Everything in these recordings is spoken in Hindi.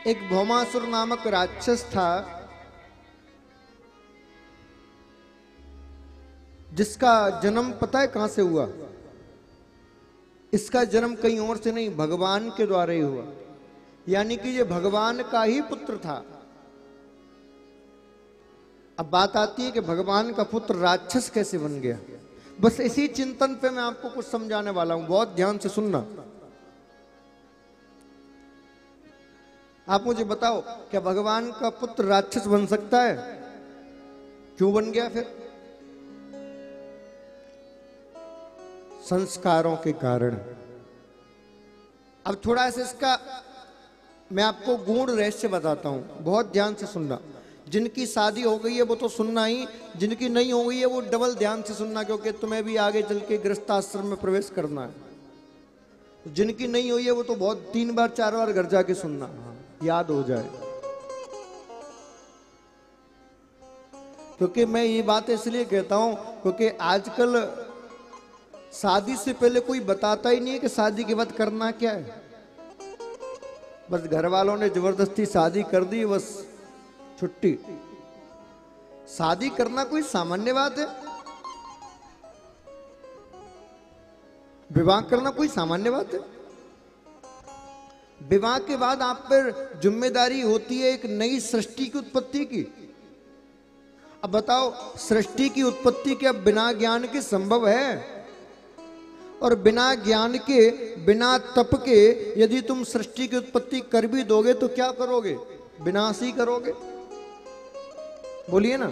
एक भौमासुर नामक राक्षस था, जिसका जन्म पता है कहां से हुआ? इसका जन्म कहीं और से नहीं, भगवान के द्वारा ही हुआ। यानी कि ये भगवान का ही पुत्र था। अब बात आती है कि भगवान का पुत्र राक्षस कैसे बन गया। बस इसी चिंतन पे मैं आपको कुछ समझाने वाला हूं, बहुत ध्यान से सुनना। आप मुझे बताओ, क्या भगवान का पुत्र राक्षस बन सकता है? क्यों बन गया फिर? संस्कारों के कारण। अब थोड़ा सा इसका मैं आपको गूढ़ रहस्य बताता हूं, बहुत ध्यान से सुनना। जिनकी शादी हो गई है वो तो सुनना ही, जिनकी नहीं हो गई है वो डबल ध्यान से सुनना, क्योंकि तुम्हें भी आगे चल के गृहस्थ आश्रम में प्रवेश करना है। जिनकी नहीं हुई है वो तो बहुत 3 बार 4 बार घर जाके सुनना, याद हो जाए। क्योंकि मैं ये बात इसलिए कहता हूं क्योंकि आजकल शादी से पहले कोई बताता ही नहीं है कि शादी के बाद करना क्या है। बस घर वालों ने जबरदस्ती शादी कर दी, बस छुट्टी। शादी करना कोई सामान्य बात है? विवाह करना कोई सामान्य बात है? विवाह के बाद आप पर जिम्मेदारी होती है एक नई सृष्टि की उत्पत्ति की। अब बताओ, सृष्टि की उत्पत्ति क्या बिना ज्ञान के संभव है? और बिना ज्ञान के, बिना तप के यदि तुम सृष्टि की उत्पत्ति कर भी दोगे तो क्या करोगे? विनाश ही करोगे। बोलिए ना।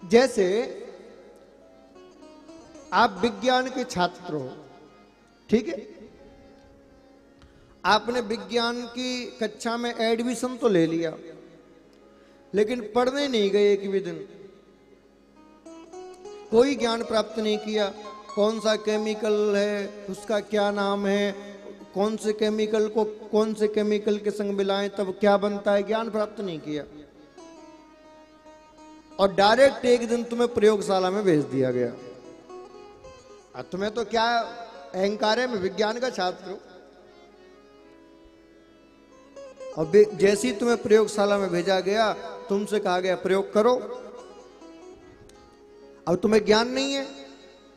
जैसे आप विज्ञान के छात्र हो, ठीक है, आपने विज्ञान की कक्षा में एडमिशन तो ले लिया, लेकिन पढ़ने नहीं गए एक भी दिन, कोई ज्ञान प्राप्त नहीं किया। कौन सा केमिकल है, उसका क्या नाम है, कौन से केमिकल को कौन से केमिकल के संग मिलाएं तब क्या बनता है, ज्ञान प्राप्त नहीं किया। और डायरेक्ट एक दिन तुम्हें प्रयोगशाला में भेज दिया गया। तुम्हें तो क्या अहंकार है, मैं विज्ञान का छात्र हूं। और जैसे ही तुम्हें प्रयोगशाला में भेजा गया, तुमसे कहा गया प्रयोग करो। अब तुम्हें ज्ञान नहीं है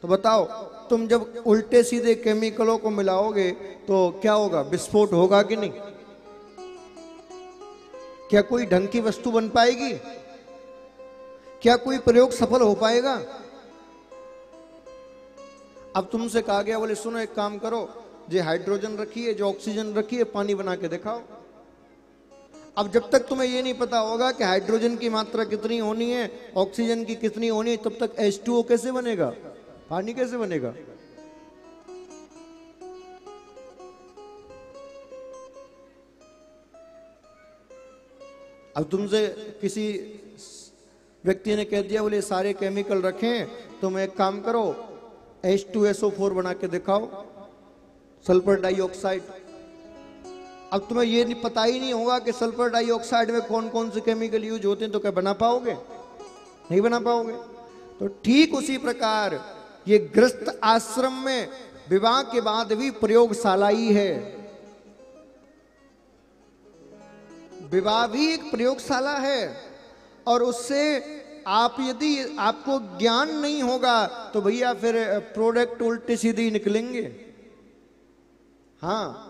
तो बताओ, तुम जब उल्टे सीधे केमिकलों को मिलाओगे तो क्या होगा? विस्फोट होगा कि नहीं? क्या कोई ढंग की वस्तु बन पाएगी? क्या कोई प्रयोग सफल हो पाएगा? अब तुमसे कहा गया, बोले सुनो एक काम करो, जो हाइड्रोजन रखी है, जो ऑक्सीजन रखी है, पानी बना के दिखाओ। अब जब तक तुम्हें ये नहीं पता होगा कि हाइड्रोजन की मात्रा कितनी होनी है, ऑक्सीजन की कितनी होनी है, तब तक H2O कैसे बनेगा? पानी कैसे बनेगा? अब तुमसे किसी व्यक्ति ने कह दिया, बोले सारे केमिकल रखें, तुम एक काम करो, H2SO4 बना के दिखाओ, सल्फर डाइऑक्साइड। अब तुम्हें ये नहीं पता ही नहीं होगा कि सल्फर डाइऑक्साइड में कौन कौन से केमिकल यूज होते हैं, तो क्या बना पाओगे? नहीं बना पाओगे। तो ठीक उसी प्रकार ये गृहस्थ आश्रम में विवाह के बाद भी प्रयोगशाला ही है। विवाह भी एक प्रयोगशाला है। और उससे आप, यदि आपको ज्ञान नहीं होगा तो भैया फिर प्रोडक्ट उल्टे सीधे ही निकलेंगे। हाँ,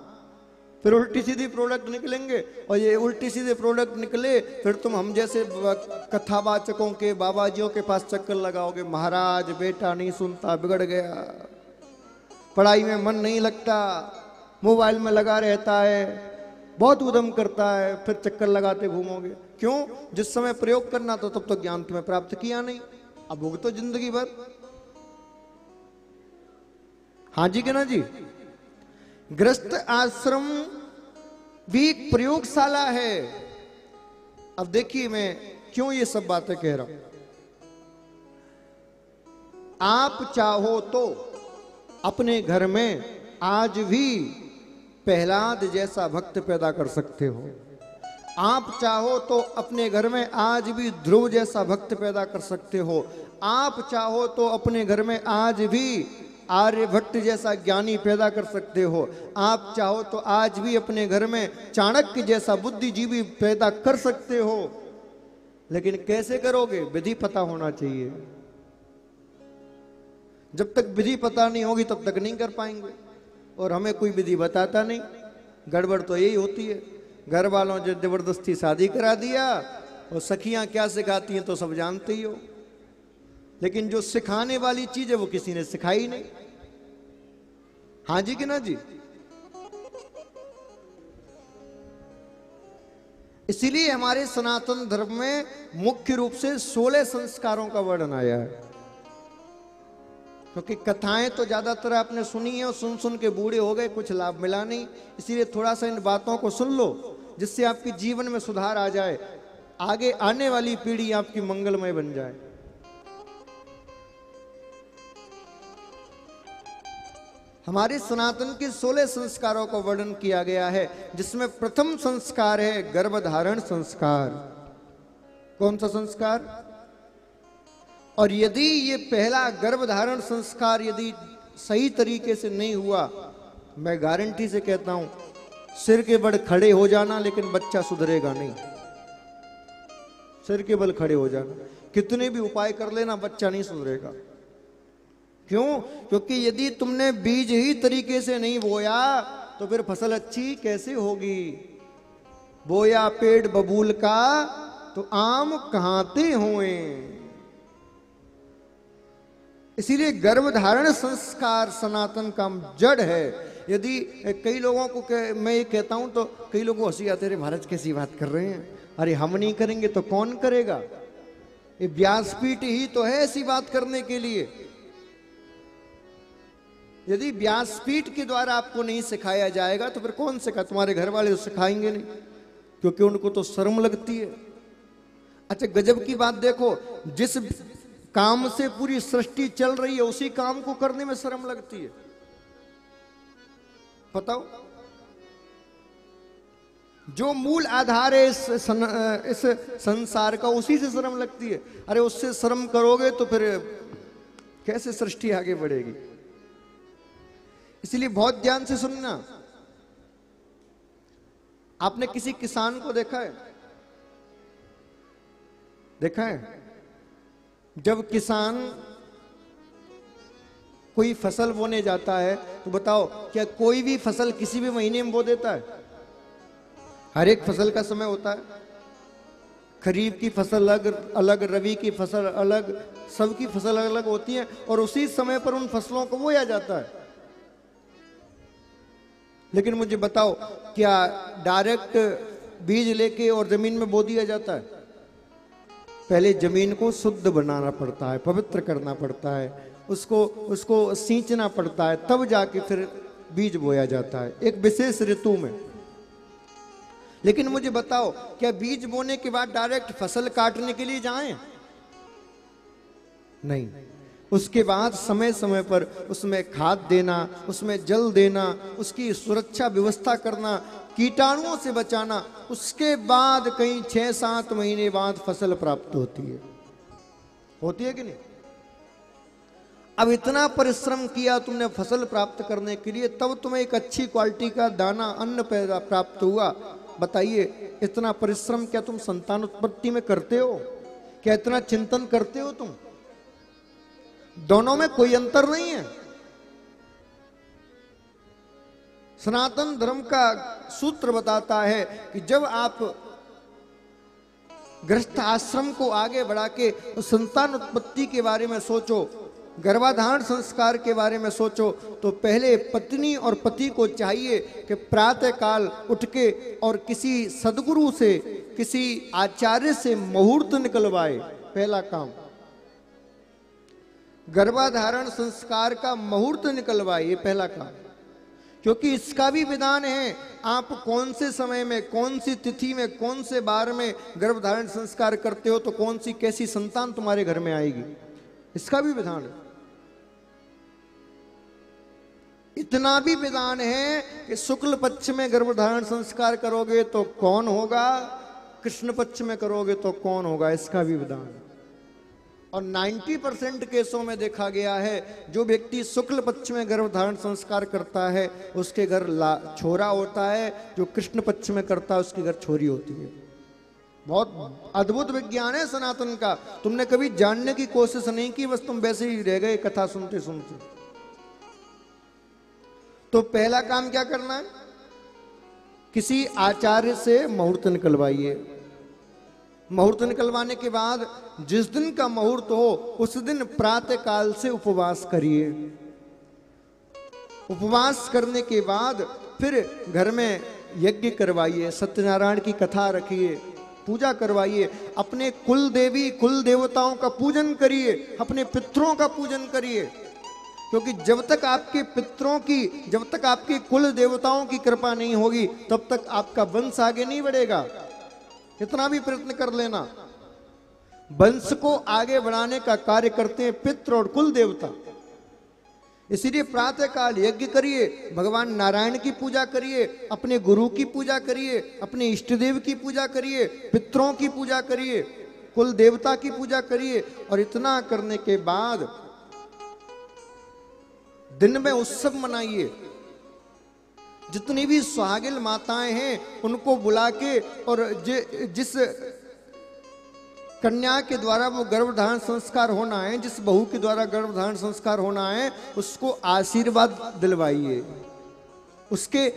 फिर उल्टी सीधी प्रोडक्ट निकलेंगे। और ये उल्टी सीधे प्रोडक्ट निकले, फिर तुम हम जैसे कथावाचकों के, बाबाजियों के पास चक्कर लगाओगे, महाराज बेटा नहीं सुनता, बिगड़ गया, पढ़ाई में मन नहीं लगता, मोबाइल में लगा रहता है, बहुत उद्यम करता है, फिर चक्कर लगाते घूमोगे। क्यों? जिस समय प्रयोग करना था तब तो ज्ञान तुम्हें प्राप्त किया नहीं, अब भुगतो जिंदगी भर। हाँ जी कि ना जी? गृहस्थ आश्रम भी एक प्रयोगशाला है। अब देखिए मैं क्यों ये सब बातें कह रहा हूं। आप चाहो तो अपने घर में आज भी प्रहलाद जैसा भक्त पैदा कर सकते हो। आप चाहो तो अपने घर में आज भी ध्रुव जैसा भक्त पैदा कर सकते हो। आप चाहो तो अपने घर में आज भी आर्यभट्ट जैसा ज्ञानी पैदा कर सकते हो, आप चाहो तो आज भी अपने घर में चाणक्य जैसा बुद्धिजीवी पैदा कर सकते हो, लेकिन कैसे करोगे? विधि पता होना चाहिए। जब तक विधि पता नहीं होगी तब तक नहीं कर पाएंगे, और हमें कोई विधि बताता नहीं। गड़बड़ तो यही होती है, घर वालों ने जबरदस्ती शादी करा दिया और सखियां क्या सिखाती हैं तो सब जानते ही हो, लेकिन जो सिखाने वाली चीज है वो किसी ने सिखाई नहीं। हाँ जी कि ना जी? इसीलिए हमारे सनातन धर्म में मुख्य रूप से 16 संस्कारों का वर्णन आया है, क्योंकि कथाएं तो ज्यादातर आपने सुनी है और सुन सुन के बूढ़े हो गए, कुछ लाभ मिला नहीं। इसीलिए थोड़ा सा इन बातों को सुन लो, जिससे आपके जीवन में सुधार आ जाए, आगे आने वाली पीढ़ी आपकी मंगलमय बन जाए। हमारे सनातन के 16 संस्कारों का वर्णन किया गया है, जिसमें प्रथम संस्कार है गर्भधारण संस्कार। कौन सा संस्कार? और यदि ये पहला गर्भधारण संस्कार यदि सही तरीके से नहीं हुआ, मैं गारंटी से कहता हूं सिर के बल खड़े हो जाना, लेकिन बच्चा सुधरेगा नहीं। सिर के बल खड़े हो जाना, कितने भी उपाय कर लेना, बच्चा नहीं सुधरेगा। क्यों? क्योंकि यदि तुमने बीज ही तरीके से नहीं बोया तो फिर फसल अच्छी कैसे होगी? बोया पेड़ बबूल का तो आम कहाते हुए। इसीलिए गर्भधारण संस्कार सनातन का जड़ है। यदि कई लोगों को मैं ये कहता हूं तो कई लोगों को हंसी आती है, महाराज कैसी बात कर रहे हैं, अरे हम नहीं करेंगे तो कौन करेगा? ये व्यासपीठ ही तो है ऐसी बात करने के लिए। यदि व्यासपीठ के द्वारा आपको नहीं सिखाया जाएगा तो फिर कौन सिखा? तुम्हारे घर वाले तो सिखाएंगे नहीं, क्योंकि उनको तो शर्म लगती है। अच्छा, गजब की बात देखो, जिस काम से पूरी सृष्टि चल रही है उसी काम को करने में शर्म लगती है। बताओ, जो मूल आधार है इस संसार का, उसी से शर्म लगती है। अरे उससे शर्म करोगे तो फिर कैसे सृष्टि आगे बढ़ेगी? इसलिए बहुत ध्यान से सुनना। आपने किसी किसान को देखा है? देखा है? जब किसान कोई फसल बोने जाता है तो बताओ, क्या कोई भी फसल किसी भी महीने में बो देता है? हर एक फसल का समय होता है। खरीफ की फसल अलग अलग, रबी की फसल अलग, सबकी फसल अलग अलग होती है, और उसी समय पर उन फसलों को बोया जाता है। लेकिन मुझे बताओ, क्या डायरेक्ट बीज लेके और जमीन में बो दिया जाता है? पहले जमीन को शुद्ध बनाना पड़ता है, पवित्र करना पड़ता है, उसको सींचना पड़ता है, तब जाके फिर बीज बोया जाता है एक विशेष ऋतु में। लेकिन मुझे बताओ, क्या बीज बोने के बाद डायरेक्ट फसल काटने के लिए जाएं? नहीं, उसके बाद समय समय पर उसमें खाद देना, उसमें जल देना, उसकी सुरक्षा व्यवस्था करना, कीटाणुओं से बचाना, उसके बाद कहीं 6-7 महीने बाद फसल प्राप्त होती है। होती है कि नहीं? अब इतना परिश्रम किया तुमने फसल प्राप्त करने के लिए, तब तुम्हें एक अच्छी क्वालिटी का दाना अन्न पैदा प्राप्त हुआ। बताइए, इतना परिश्रम क्या तुम संतान उत्पत्ति में करते हो? क्या इतना चिंतन करते हो तुम? दोनों में कोई अंतर नहीं है। सनातन धर्म का सूत्र बताता है कि जब आप गृहस्थ आश्रम को आगे बढ़ा के संतान उत्पत्ति के बारे में सोचो, गर्भाधारण संस्कार के बारे में सोचो, तो पहले पत्नी और पति को चाहिए कि प्रातः काल उठ के और किसी सदगुरु से, किसी आचार्य से मुहूर्त निकलवाए। पहला काम गर्भाधारण संस्कार का मुहूर्त निकलवाए, ये पहला काम। क्योंकि इसका भी विधान है, आप कौन से समय में, कौन सी तिथि में, कौन से बार में गर्भधारण संस्कार करते हो तो कौन सी कैसी संतान तुम्हारे घर में आएगी, इसका भी विधान है। इतना भी विधान है कि शुक्ल पक्ष में गर्भधारण संस्कार करोगे तो कौन होगा, कृष्ण पक्ष में करोगे तो कौन होगा, इसका भी विधान है। और 90% केसों में देखा गया है जो व्यक्ति शुक्ल पक्ष में गर्भधारण संस्कार करता है उसके घर छोरा होता है, जो कृष्ण पक्ष में करता है उसके घर छोरी होती है। बहुत अद्भुत विज्ञान है सनातन का। तुमने कभी जानने की कोशिश नहीं की, बस तुम वैसे ही रह गए कथा सुनते सुनते। तो पहला काम क्या करना है, किसी आचार्य से मुहूर्त निकलवाइए। मुहूर्त निकलवाने के बाद जिस दिन का मुहूर्त हो उस दिन प्रातः काल से उपवास करिए। उपवास करने के बाद फिर घर में यज्ञ करवाइए, सत्यनारायण की कथा रखिए, पूजा करवाइए, अपने कुल देवी कुल देवताओं का पूजन करिए, अपने पितरों का पूजन करिए। क्योंकि जब तक आपके पितरों की, जब तक आपके कुल देवताओं की कृपा नहीं होगी तब तक आपका वंश आगे नहीं बढ़ेगा। इतना भी प्रयत्न कर लेना। वंश को आगे बढ़ाने का कार्य करते हैं पितृ और कुल देवता। इसीलिए प्रातः काल यज्ञ करिए, भगवान नारायण की पूजा करिए, अपने गुरु की पूजा करिए, अपने इष्ट देव की पूजा करिए, पितरों की पूजा करिए, कुल देवता की पूजा करिए। और इतना करने के बाद दिन में उत्सव मनाइए। जितनी भी सुहागिन माताएं हैं उनको बुला के, और जिस कन्या के द्वारा वो गर्भधारण संस्कार होना है, जिस बहू के द्वारा गर्भधारण संस्कार होना है, उसको आशीर्वाद दिलवाइए, उसके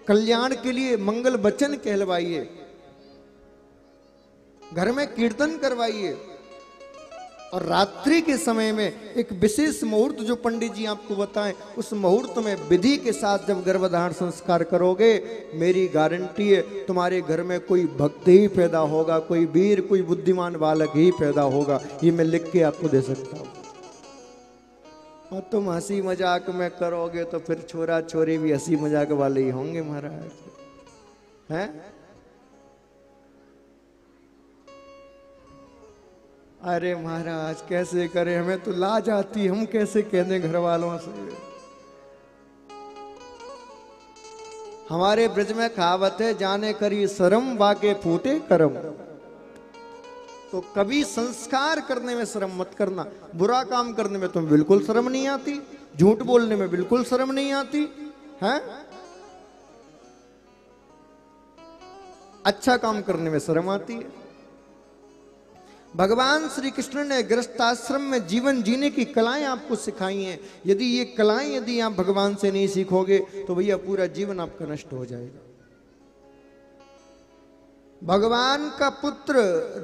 कल्याण के लिए मंगल वचन कहलवाइए, घर में कीर्तन करवाइए। और रात्रि के समय में एक विशेष मुहूर्त जो पंडित जी आपको बताएं, उस मुहूर्त में विधि के साथ जब गर्भधारण संस्कार करोगे, मेरी गारंटी है तुम्हारे घर में कोई भक्त ही पैदा होगा, कोई वीर, कोई बुद्धिमान बालक ही पैदा होगा। ये मैं लिख के आपको दे सकता हूं। और तुम हंसी मजाक में करोगे तो फिर छोरा छोरी भी हंसी मजाक वाले ही होंगे महाराज, हैं? अरे महाराज कैसे करें, हमें तो लाज आती, हम कैसे कह दें घर वालों से। हमारे ब्रज में कहावत है, जाने करी शर्म बाके फूटे करम। तो कभी संस्कार करने में शर्म मत करना। बुरा काम करने में तुम्हें बिल्कुल शर्म नहीं आती, झूठ बोलने में बिल्कुल शर्म नहीं आती है, अच्छा काम करने में शर्म आती है। भगवान श्री कृष्ण ने गृहस्थाश्रम में जीवन जीने की कलाएं आपको सिखाई हैं। यदि ये कलाएं यदि आप भगवान से नहीं सीखोगे तो भैया पूरा जीवन आपका नष्ट हो जाएगा। भगवान का पुत्र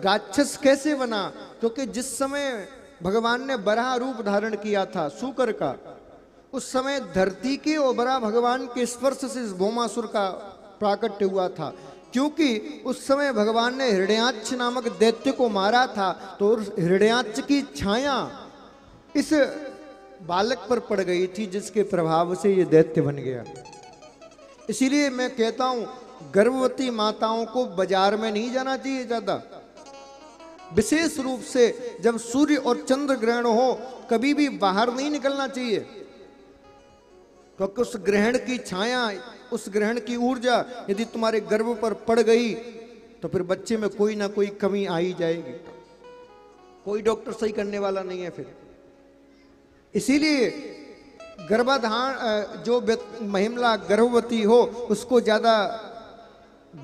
राक्षस कैसे बना? क्योंकि जिस समय भगवान ने बराह रूप धारण किया था सूकर का, उस समय धरती के ओबरा भगवान के स्पर्श से इस भौमासुर का प्राकट्य हुआ था। क्योंकि उस समय भगवान ने हिरण्याक्ष नामक दैत्य को मारा था, तो हिरण्याक्ष की छाया इस बालक पर पड़ गई थी, जिसके प्रभाव से ये दैत्य बन गया। इसीलिए मैं कहता हूं गर्भवती माताओं को बाजार में नहीं जाना चाहिए ज्यादा। विशेष रूप से जब सूर्य और चंद्र ग्रहण हो कभी भी बाहर नहीं निकलना चाहिए, क्योंकि उस ग्रहण की छाया, उस ग्रहण की ऊर्जा यदि तुम्हारे गर्भ पर पड़ गई तो फिर बच्चे में कोई ना कोई कमी आ ही जाएगी। कोई डॉक्टर सही करने वाला नहीं है फिर। इसीलिए गर्भाधान जो महिला गर्भवती हो उसको ज्यादा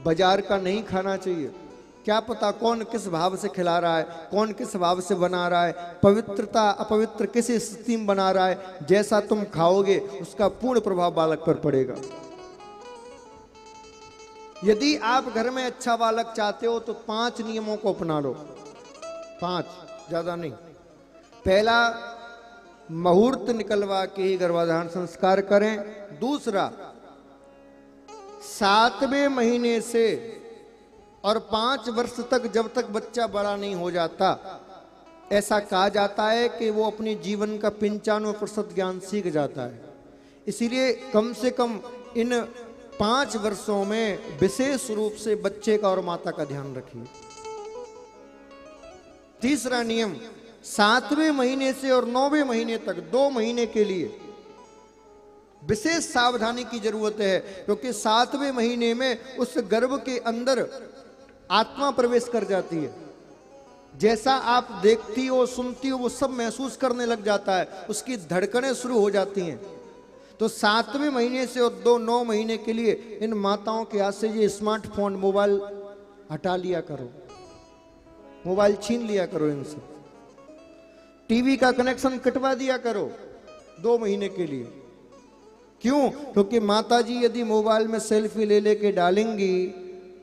बाजार का नहीं खाना चाहिए। क्या पता कौन किस भाव से खिला रहा है, कौन किस भाव से बना रहा है, पवित्रता अपवित्र किस स्थिति में बना रहा है। जैसा तुम खाओगे उसका पूर्ण प्रभाव बालक पर पड़ेगा। यदि आप घर में अच्छा बालक चाहते हो तो 5 नियमों को अपना लो, 5 ज्यादा नहीं। पहला, मुहूर्त निकलवा के ही गर्भाधारण संस्कार करें। दूसरा, 7वें महीने से और 5 वर्ष तक जब तक बच्चा बड़ा नहीं हो जाता, ऐसा कहा जाता है कि वो अपने जीवन का 95% ज्ञान सीख जाता है। इसीलिए कम से कम इन 5 वर्षों में विशेष रूप से बच्चे का और माता का ध्यान रखिए। तीसरा नियम, 7वें महीने से और 9वें महीने तक 2 महीने के लिए विशेष सावधानी की जरूरत है, क्योंकि 7वें महीने में उस गर्भ के अंदर आत्मा प्रवेश कर जाती है। जैसा आप देखती हो सुनती हो वो सब महसूस करने लग जाता है, उसकी धड़कनें शुरू हो जाती हैं। तो 7वें महीने से और 9 महीने के लिए इन माताओं के हाथ से ये स्मार्टफोन मोबाइल हटा लिया करो, मोबाइल छीन लिया करो इनसे। टीवी का कनेक्शन कटवा दिया करो 2 महीने के लिए। क्यों? क्योंकि माताजी यदि मोबाइल में सेल्फी ले लेके डालेंगी,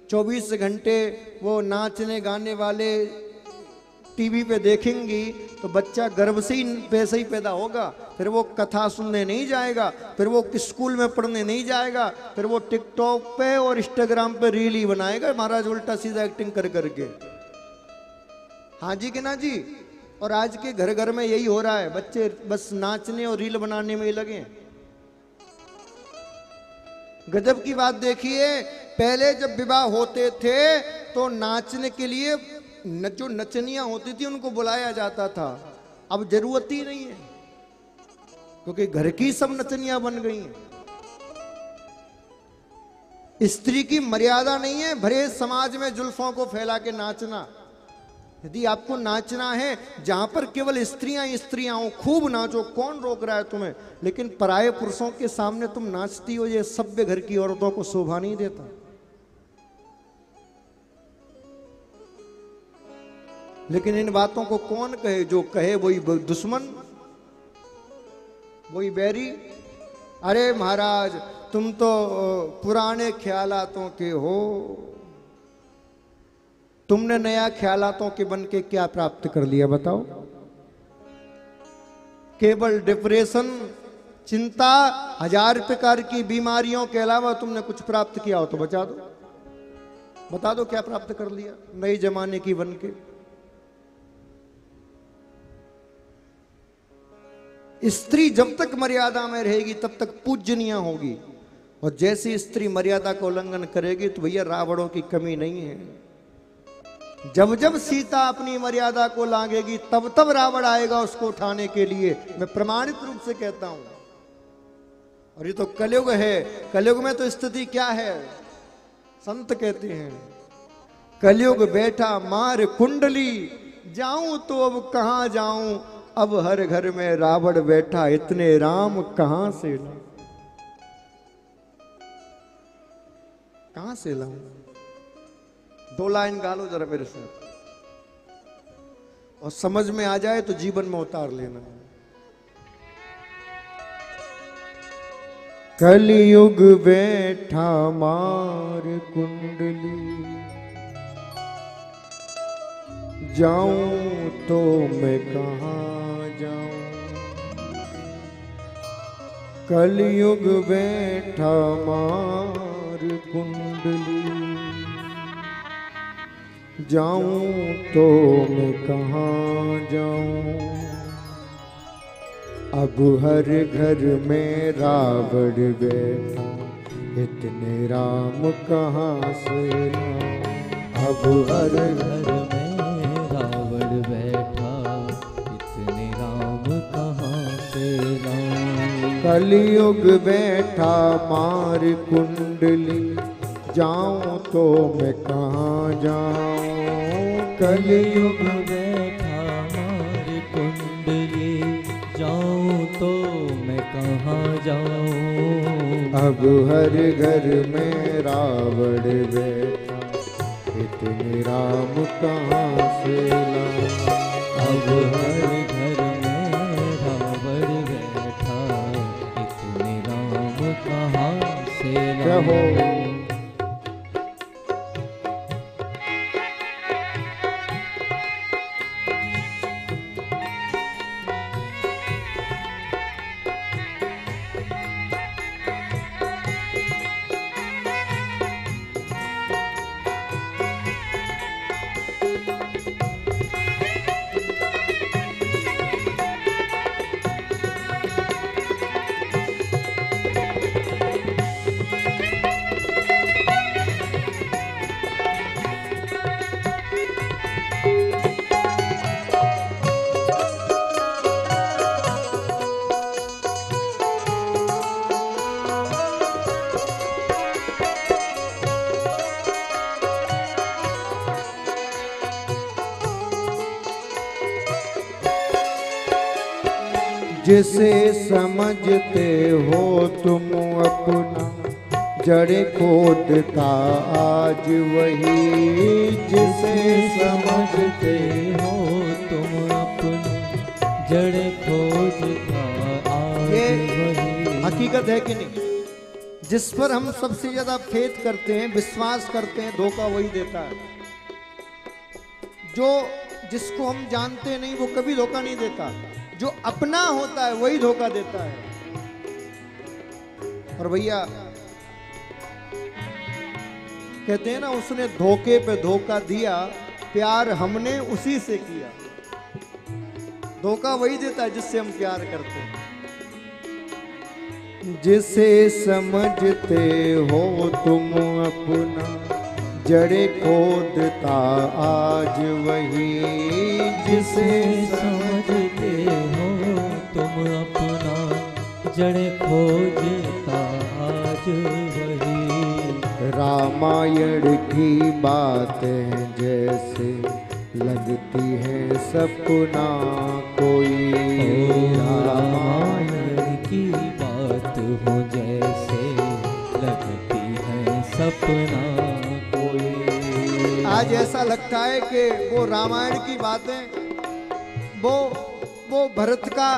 24 घंटे वो नाचने गाने वाले टीवी पे देखेंगी, तो बच्चा गर्भ से ही वैसे ही पैदा होगा। फिर वो कथा सुनने नहीं जाएगा, फिर वो स्कूल में पढ़ने नहीं जाएगा, फिर वो टिकटॉक पे और इंस्टाग्राम पे रील ही बनाएगा महाराज, उल्टा सीधा एक्टिंग कर करके। हाँ जी कि ना जी? और आज के घर घर में यही हो रहा है, बच्चे बस नाचने और रील बनाने में ही लगे। गजब की बात देखिए, पहले जब विवाह होते थे तो नाचने के लिए जो नचनियां होती थी उनको बुलाया जाता था। अब जरूरत ही नहीं है, क्योंकि घर की सब नचनियां बन गई हैं। स्त्री की मर्यादा नहीं है भरे समाज में जुल्फों को फैला के नाचना। यदि आपको नाचना है, जहां पर केवल स्त्रियां स्त्रियां हो, खूब नाचो, कौन रोक रहा है तुम्हें। लेकिन पराये पुरुषों के सामने तुम नाचती हो, ये सभ्य घर की औरतों को शोभा नहीं देता। लेकिन इन बातों को कौन कहे? जो कहे वही दुश्मन, वही बैरी। अरे महाराज तुम तो पुराने ख्यालातों के हो, तुमने नया ख्यालातों के बन के क्या प्राप्त कर लिया बताओ? केवल डिप्रेशन, चिंता, 1000 प्रकार की बीमारियों के अलावा तुमने कुछ प्राप्त किया हो तो बता दो, बता दो क्या प्राप्त कर लिया नए जमाने की बन के। स्त्री जब तक मर्यादा में रहेगी तब तक पूजनीय होगी, और जैसी स्त्री मर्यादा का उल्लंघन करेगी तो भैया रावणों की कमी नहीं है। जब जब सीता अपनी मर्यादा को लांघेगी तब तब रावण आएगा उसको उठाने के लिए, मैं प्रमाणित रूप से कहता हूं। और ये तो कलयुग है, कलयुग में तो स्थिति क्या है? संत कहते हैं कलयुग बैठा मार कुंडली, जाऊं तो अब कहां जाऊं, अब हर घर में रावण बैठा, इतने राम कहां से लाऊं, कहां से लाऊं? 2 लाइन गा लो जरा मेरे से, और समझ में आ जाए तो जीवन में उतार लेना। कलयुग बैठा मार कुंडली, जाऊं तो मैं कहां जाऊं, कलयुग बैठा मार कुंडली, जाऊं तो मैं कहां जाऊं, अब हर घर में रावण बैठा, इतने राम कहां से लाऊं, अब हर घर में रावण बैठा, इतने राम कहां से लाऊं, कलयुग बैठा मार कुंडली, जाऊं तो मैं कहां जाऊं, कलयुग बैठा मार कुंडली, जाऊं तो मैं कहां जाऊं, अब हर घर में रावण बैठा, इतने राम कहां से लाऊं, अब हर घर में रावण बैठा, इतने राम कहां से लाऊं। जिसे समझते हो तुम अपना जड़ खोदता आज वही, जिसे समझते हो तुम अपना जड़ खोदता आज ये वही। हकीकत है कि नहीं? जिस पर हम सबसे ज्यादा फेथ करते हैं, विश्वास करते हैं, धोखा वही देता है। जो जिसको हम जानते नहीं वो कभी धोखा नहीं देता, जो अपना होता है वही धोखा देता है। और भैया कहते हैं ना, उसने धोखे पे धोखा दिया, प्यार हमने उसी से किया। धोखा वही देता है जिससे हम प्यार करते हैं। जिसे समझते हो तुम अपना जड़ खोदता आज वही, जिसे समझते हो तुम अपना जड़ खोजता आज वही। रामायण की बातें जैसे लगती है सपना कोई, रामायण की बात हो जैसे लगती है सपना कोई। आज ऐसा लगता है कि वो रामायण की बातें, वो भरत का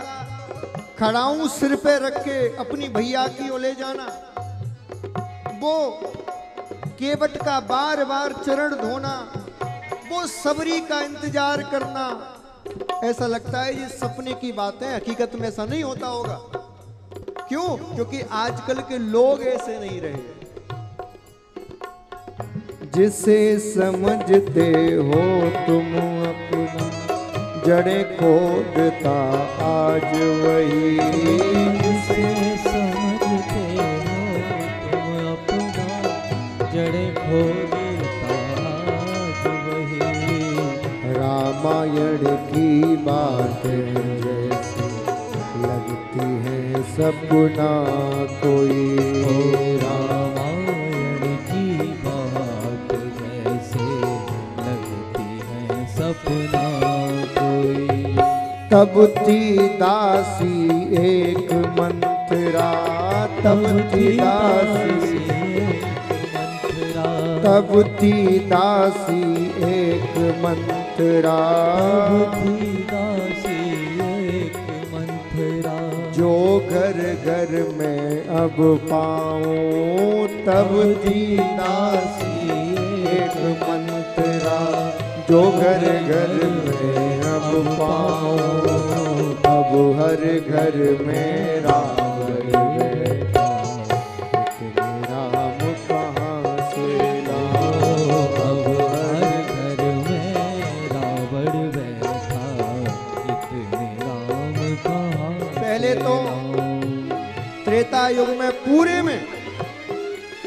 खड़ाऊं सिर पे रख के अपनी भैया की ओर ले जाना, वो केवट का बार बार चरण धोना, वो सबरी का इंतजार करना, ऐसा लगता है ये सपने की बातें। हकीकत में ऐसा नहीं होता होगा। क्यों? क्योंकि आजकल के लोग ऐसे नहीं रहे। जिसे समझते हो तुम अपना जड़ खोदता आज वही, जिसे समझते हो तुम अपना जड़ खोदता आज वही। रामायण की बातें जैसे लगती है सपना कोई, रामायण की बात जैसे लगती है सपना कोई। तब थी दासी एक मंत्रा, तब थी दासी, तब थी दासी एक मंत्रा, जो घर घर में अब पाऊं, तब थी दासी एक मंत्रा, जो घर घर में अब पाऊं, अब हर घर में रावण बैठा, इतने राम कहाँ से लाऊं, अब हर घर में रावण बैठा, इतने राम कहाँ। पहले तो त्रेता युग में पूरे में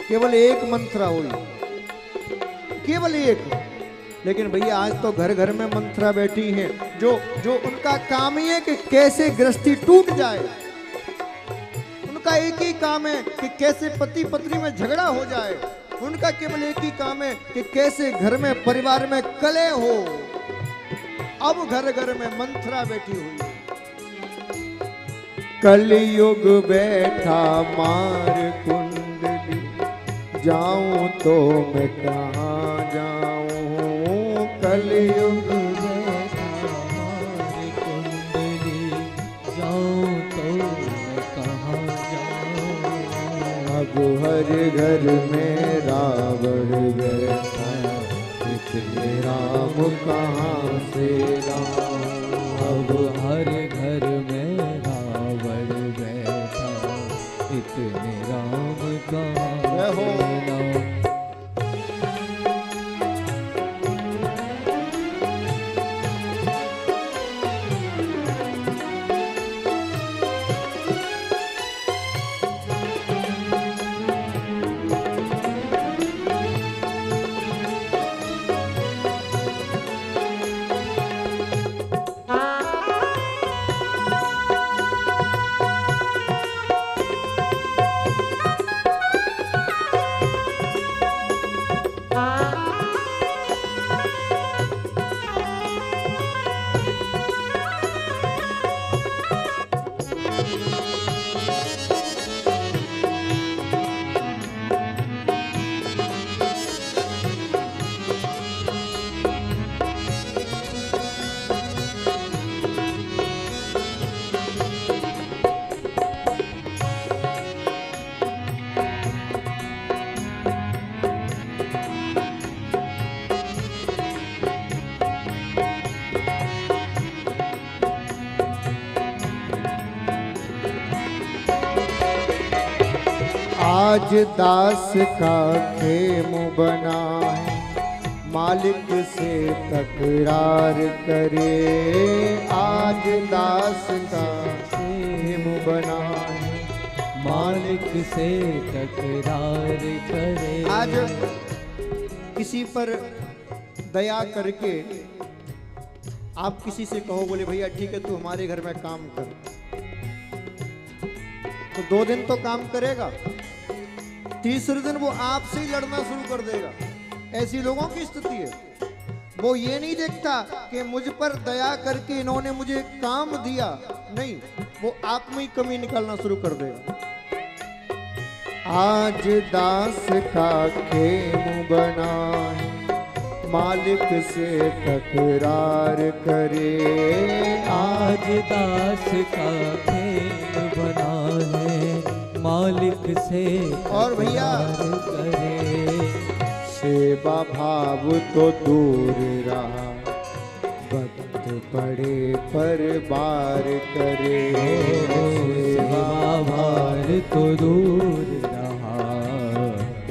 केवल एक मंत्रा हुई, केवल एक। लेकिन भैया आज तो घर घर में मंत्रा बैठी हैं, जो उनका काम ही है कि कैसे गृहस्थी टूट जाए। उनका एक ही काम है कि कैसे पति पत्नी में झगड़ा हो जाए। उनका केवल एक ही काम है कि कैसे घर में परिवार में कलह हो। अब घर घर में मंत्रा बैठी हुई है। कलयुग बैठा मार कुंडली, जाऊं तो मैं कहाँ जाऊं। कलयुग बैठा मार कुंडली, जाऊं तो मैं कहाँ जाऊं। अब हर घर में रावण बैठा, इतने राम कहाँ से लाऊं। अब हर घर में रावण बैठा, इतने राम कहाँ हो। से लाऊं। आज दास का खेम बना है, मालिक से तकरार करे। आज दास का खेम बना है, मालिक से तकरार करे। आज किसी पर दया करके आप किसी से कहो, बोले भैया ठीक है तू हमारे घर में काम कर, तो 2 दिन तो काम करेगा, तीसरे दिन वो आपसे ही लड़ना शुरू कर देगा। ऐसी लोगों की स्थिति है। वो ये नहीं देखता कि मुझ पर दया करके इन्होंने मुझे काम दिया, नहीं, वो आप में ही कमी निकालना शुरू कर देगा। आज दास का खेम बना है, मालिक से तकरार करे। आज दास का खेल बना है, मालिक से और भैया करे। सेवा भाव तो दूर रहा, वक्त पड़े पर बार करे। सेवा भार तो दूर रहा,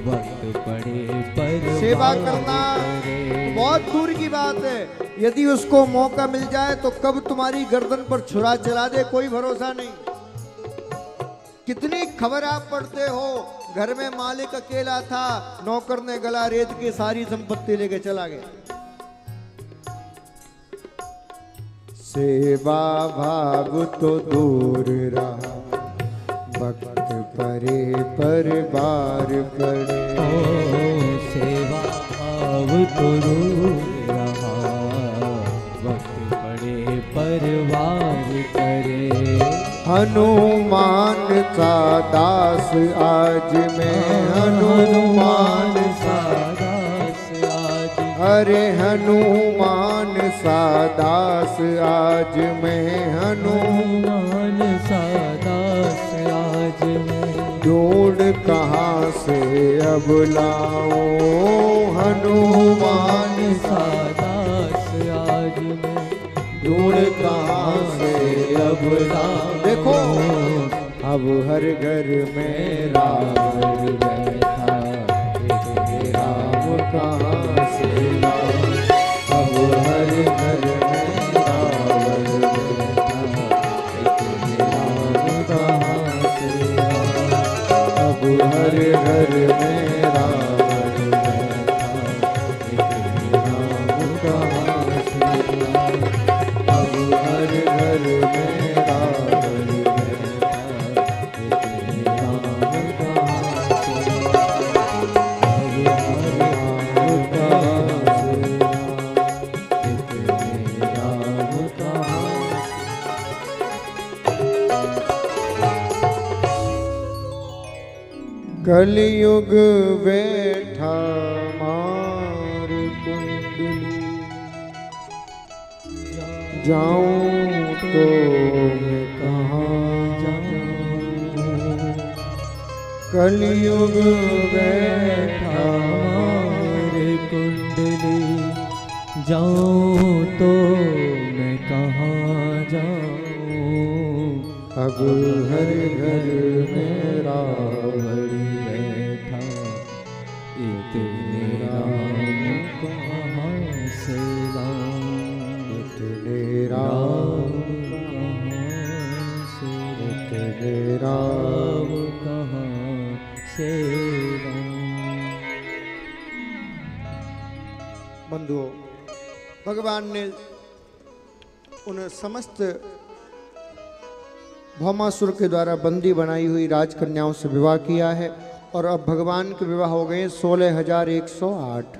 वक्त पड़े पर सेवा करना बहुत दूर की बात है। यदि उसको मौका मिल जाए तो कब तुम्हारी गर्दन पर छुरा चला दे, कोई भरोसा नहीं। कितनी खबर आप पढ़ते हो, घर में मालिक अकेला था, नौकर ने गला रेत के सारी संपत्ति लेके चला गया। सेवा भाव तो दूर रहा, वक्त परे पर बार पड़े। सेवा भाव तो दूर रहा, वक्त पड़े पर वार करे। हनुमान सा दास आज मैं, हनुमान सा दास आज, अरे हनुमान सा दास आज मैं, हनुमान सा दास आज मैं। ढूंढ कहाँ से अब लाऊं, हनुमान सा दास आज मैं। ढूंढ कहाँ से अब लाऊं। देखो अब हर घर में राम बैठा, राम कहाँ से लाऊं। अब हर घर में रावण बैठा, राम कहाँ से लाऊं। अब हर घर में रावण बैठा, राम कहाँ से लाऊं। अब हर घर में रावण बैठा, राम कहाँ से लाऊं। अब हर राम कहाँ से लाऊं, राम कहाँ से। कलयुग बैठा मार कुंडली, जाऊं तो मैं कहाँ जाऊं। कलयुग बैठा मार कुंडली, जाऊं तो मैं कहाँ जाऊं। अब हर घर में रावण बैठा, इतने राम कहाँ से लाऊं। इतने राम कहाँ से, इतने राम कहाँ से लाऊं। बंधुओं, भगवान ने उन समस्त भौमासुर के द्वारा बंदी बनाई हुई राजकन्याओं से विवाह किया है और अब भगवान के विवाह हो गए 16,108।